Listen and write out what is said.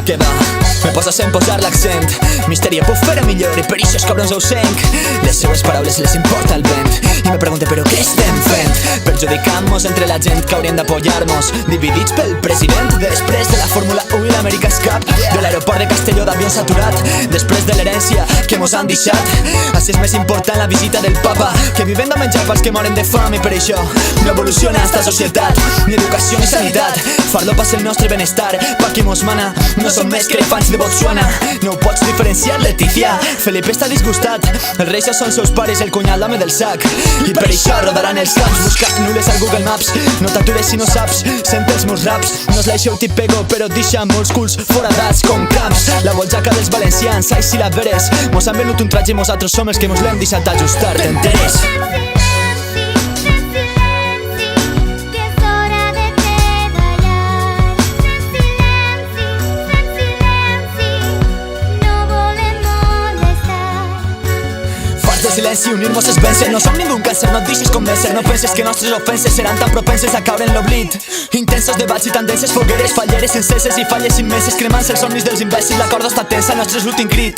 Què va? Me poses en posar l'accent. Misteri puc fer-ho millor i per això els cabrons ho senc. Les seues paraules les importa el vent i me pregunte però què estem fent? Perjudicant-nos entre la gent que hauríem d'apoyar-nos, dividits pel president després de la Fórmula 1 i l'America's Cup, de l'aeroport de Castelló d'avió saturat, després de l'herència que mos han deixat. Així és més important la visita del papa que vivent de menjar pels que moren de fam, i per això no evoluciona esta societat, ni educació ni sanitat. Fardo passa el nostre benestar, pa qui mos mana no som més que elefants de Botswana. No ho pots diferenciar, Letícia. Felipe està disgustat, els reis són seus pares, el cunyat l'home del sac, i per això rodaran els camps. Busca nules al Google Maps, no t'atures si no saps. Sent els meus raps, no és l'aixeu t'hi pego, però deixa molts culs foradats com camps. La boljaca dels valencians, ai si la veres, mos han venut un traje i nosaltres som els que mos l'hem deixat ajustar, t'enteres? Silenci, unir-nos es vèncer. No som ningú un càncer, no et deixes convèncer. No penses que nostres ofenses seran tan propenses a caure en l'oblit. Intensos debats i tendències, fogueres, falleres enceses i falles immenses, cremant-se els somnis dels imbècils. La corda està tensa, el nostre és l'últim crit.